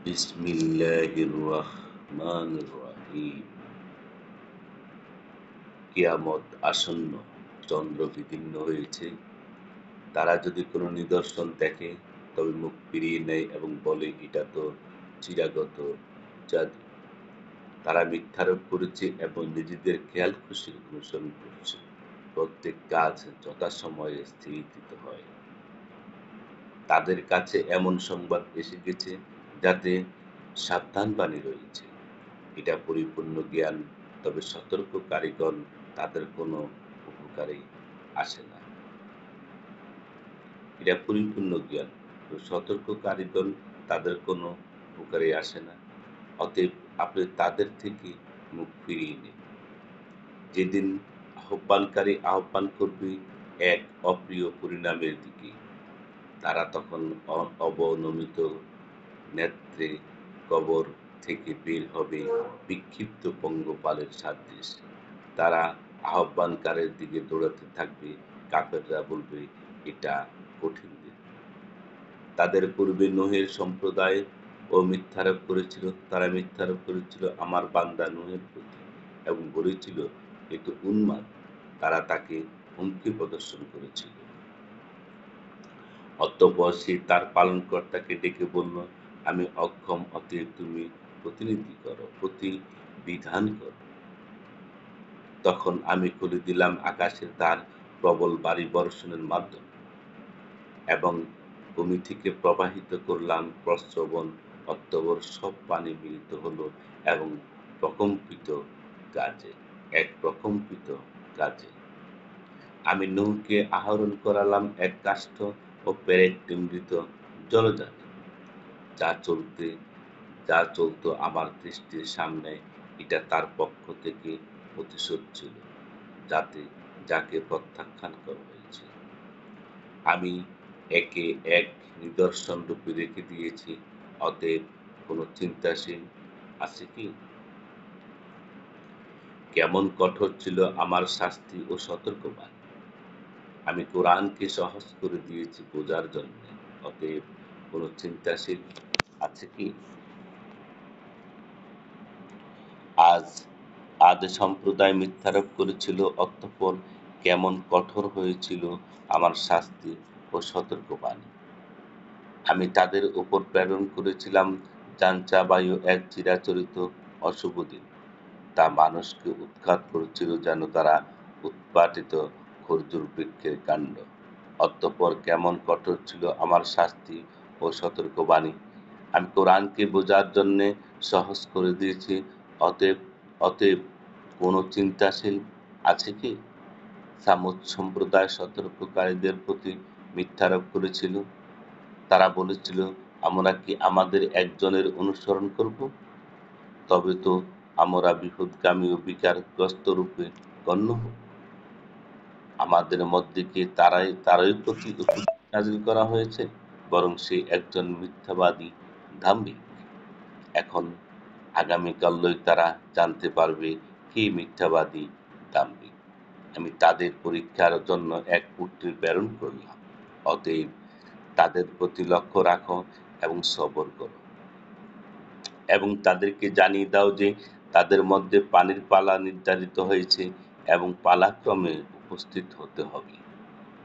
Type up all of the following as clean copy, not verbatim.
বিসমিল্লাহির রহমানির রহিম। কিয়ামত আসন্ন, চন্দ্র বিদীর্ণ হয়েছে। তারা যদি কোনো নিদর্শন দেখে তবে মুখ ফিরিয়ে নেয় এবং বলে, এটা তো চিরাগত জাদু। তারা মিথ্যারোপ করেছে এবং নিজেদের খেয়াল খুশির অনুসরণ করছে। প্রত্যেক কাজ যথাসময়ে স্থিরিকৃত হয়। তাদের কাছে এমন সংবাদ এসে গেছে যাতে সাবধানবাণী রয়েছে। এটা পরিপূর্ণ জ্ঞান, তবে সতর্ককারীগণ তাদের কোনো উপকারে আসে না। এটা পরিপূর্ণ জ্ঞান, তো সতর্ককারীগণ তাদের কোনো উপকারে আসে না। অতএব আপনি তাদের থেকে মুখ ফিরিয়ে নিন। যেদিন আহ্বানকারী আহ্বান করবে এক অপ্রিয় পরিণামের দিকে, তারা তখন অবনমিত নেত্রে কবর থেকে বের হবে বিক্ষিপ্ত পঙ্গপালের সাদৃশ। তারা আহ্বানকারের দিকে দৌড়াতে থাকবে। কাফেররা বলবে, এটা কঠিন দিন। তাদের পূর্বে নূহের সম্প্রদায় ও মিথ্যারোপ করেছিল। তারা মিথ্যারোপ করেছিল আমার বান্দা নূহের প্রতি এবং বলেছিল, এ তো উন্মাদ। তারা তাকে হুমকি প্রদর্শন করেছিল। অতঃপর সে তার পালনকর্তাকে ডেকে বলল, আমি অক্ষম, অতএব তুমি প্রতিবিধান করো। তখন আমি খুলে দিলাম আকাশের দ্বার প্রবল বাড়ি বর্ষণের মাধ্যমে এবং ভূমি থেকে প্রবাহিত করলাম প্রস্রবণ। অতঃপর সব পানি মিলিত হলো এবং প্রকম্পিত গাজে এক প্রকম্পিত গাজে আমি নূহকে আহরণ করালাম এক কাষ্ঠ ও পেরেক মৃত জলযানে, যা চলতে যা চলত আমার দৃষ্টির সামনে। এটা তার পক্ষ থেকে প্রতিশোধ ছিল, যাকে প্রত্যাখ্যান করা হয়েছে। আমি একে এক নিদর্শন রূপে রেখে দিয়েছি। অতএব কোনো চিন্তাশীল আছে কি? কেমন কঠোর ছিল আমার শাস্তি ও সতর্কবাণী! আমি কোরআনকে সহজ করে দিয়েছি বোঝার জন্য। অতএব কোনো চিন্তাশীল আছে কি? আজ আদ সম্প্রদায় মিথ্যারোপ করেছিল, অতঃপর কেমন কঠোর হয়েছিল আমার শাস্তি ও সতর্কবাণী! আমি তাদের উপর প্রেরণ করেছিলাম চাঞ্চা বায়ু, এক চিরাচরিত অশুভ দিন। তা মানুষকে উৎখাত করেছিল যেন তারা উৎপাটিত খর্জুর বৃক্ষের কাণ্ড। অতঃপর কেমন কঠোর ছিল আমার শাস্তি ও সতর্কবাণী! আমি কোরআনকে বোঝার জন্যে সহজ করে দিয়েছি। অতএব অতএব কোনো চিন্তাশীল আছে কি? সামুদ সম্প্রদায় সতর্ককারীদের প্রতি মিথ্যারোপ করেছিল। তারা বলেছিল, আমরা কি আমাদের একজনের অনুসরণ করব? তবে তো আমরা বিপথগামী ও বিকারগ্রস্ত রূপে গণ্য হব। আমাদের মধ্যে কি তারই প্রতি নাজিল করা হয়েছে? বরং সে একজন মিথ্যাবাদী দাম্ভিক। এখন আগামীকালই তারা জানতে পারবে কে মিথ্যাবাদী দাম্ভিক। আমি তাদের পরীক্ষার জন্য এক পুত্র প্রেরণ করলাম। অতএব তাদের প্রতি লক্ষ্য রাখো এবং সবর করো এবং তাদেরকে জানিয়ে দাও যে তাদের মধ্যে পানির পালা নির্ধারিত হয়েছে এবং পালাক্রমে উপস্থিত হতে হবে।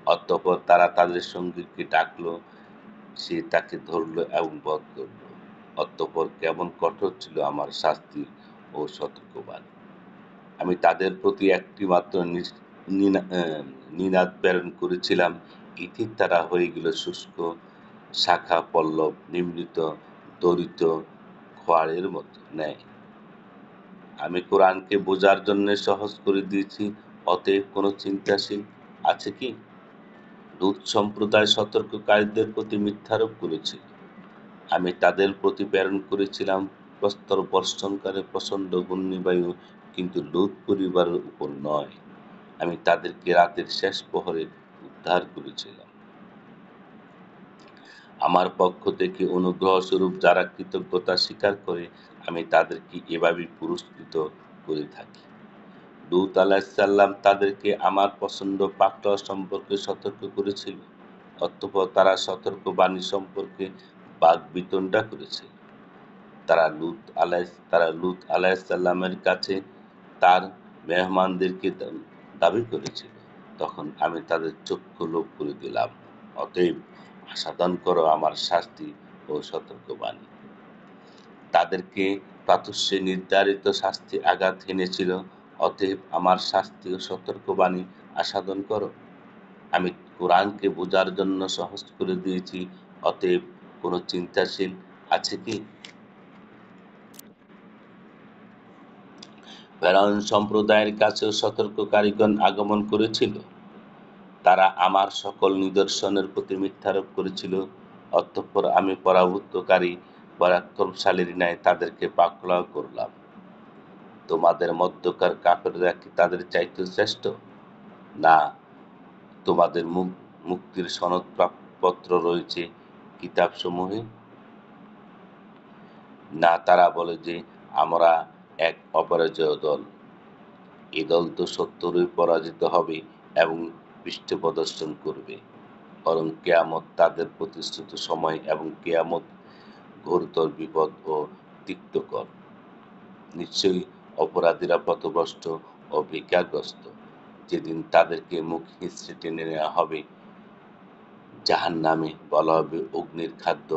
অতঃপর তারা তাদের সঙ্গীকে ডাকল, সে তাকে ধরল এবং বধ করল। অতঃপর কেমন কঠোর ছিল আমার শাস্তি ও সতর্কবাণী! আমি তাদের প্রতি একটি মাত্র নিনাদ প্রেরণ করেছিলাম। এতে তারা হয়ে গেল শুষ্ক শাখা পল্লব নিম্নিত দরিত খোয়ারের মতো ন্যায়। আমি কোরআনকে বোঝার জন্য সহজ করে দিয়েছি। অতএব কোনো চিন্তাশীল আছে কি? লূত সম্প্রদায় সতর্ককারীদের প্রতি মিথ্যারোপ করেছিল। আমি তাদের প্রতি প্রেরণ করেছিলাম প্রস্তর বর্ষণকারী প্রচণ্ড ঘূর্ণিবায়ু, কিন্তু লূত পরিবারের উপর নয়। আমি তাদেরকে রাতের শেষ প্রহরে উদ্ধার করেছিলাম। আমার পক্ষ থেকে অনুগ্রহস্বরূপ যারা কৃতজ্ঞতা স্বীকার করে, আমি তাদেরকে এভাবেই পুরস্কৃত করে থাকি। লূত আলাইহিসসালাম তাদেরকে আমার পছন্দ পাকড়াও সম্পর্কে সতর্ক করেছিল। অতঃপর তারা সতর্কবাণী সম্পর্কে বাকবিতণ্ডা করেছিল। তারা লূত আলাইহিসসালামের কাছে তার মেহমানদেরকে দাবি করেছিল। তখন আমি তাদের চক্ষু লোপ করে দিলাম। অতএব আস্বাদন করো আমার শাস্তি ও সতর্কবাণী। তাদেরকে প্রাতঃস্যে নির্ধারিত শাস্তি আঘাত হেনেছিল। অতএব আমার শাস্তি ও সতর্কবাণী আস্বাদন করো। আমি কোরআনকে বোঝার জন্য সহজ করে দিয়েছি। অতএব কোন চিন্তাশীল আছে কি? ফেরাউন সম্প্রদায়ের কাছেও সতর্ককারীগণ আগমন করেছিল। তারা আমার সকল নিদর্শনের প্রতি মিথ্যারোপ করেছিল। অতঃপর আমি পরাভূতকারী পরাক্রমশালীর ন্যায় তাদেরকে পাকড়াও করলাম। তোমাদের মধ্যকার কাফেররা কি তাদের চাইতে শ্রেষ্ঠ? না, তোমাদের মুক্তির সনদপত্র রয়েছে কিতাবসমূহে। না, তারা বলে যে আমরা এক অপরাজেয় দল। এ দল তো সত্যরই পরাজিত হবে এবং পৃষ্ঠপ্রদর্শন করবে। বরং কিয়ামত তাদের প্রতিশ্রুত সময় এবং কিয়ামত ঘোরতর বিপদ ও তিক্তকর। নিশ্চয়ই অপরাধীরা পথভ্রষ্ট ও ভিক্ষাগ্রস্ত। যেদিন তাদেরকে মুখ হিঁচড়ে টেনে নেওয়া হবে জাহান্নামে, বলা হবে অগ্নির খাদ্য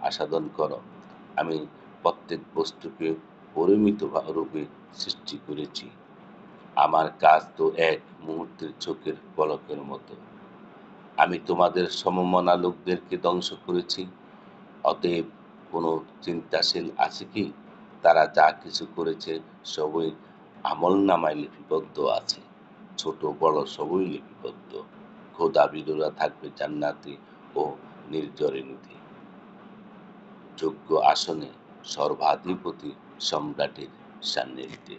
আস্বাদন করো। আমি প্রত্যেক বস্তুকে পরিমিত রূপে সৃষ্টি করেছি। আমার কাজ তো এক মুহূর্তের চোখের পলকের মতো। আমি তোমাদের সমমনা লোকদেরকে ধ্বংস করেছি। অতএব কোনো চিন্তাশীল আছে কি? তারা যা কিছু করেছে সবই আমলনামায় লিপিবদ্ধ আছে। ছোট বড় সবই লিপিবদ্ধ। খোদাবিদরা থাকবে জান্নাতে ও নির্ঝরে নিধি, যোগ্য আসনে সর্বাধিপতি সম্রাটের সান্নিধ্যে।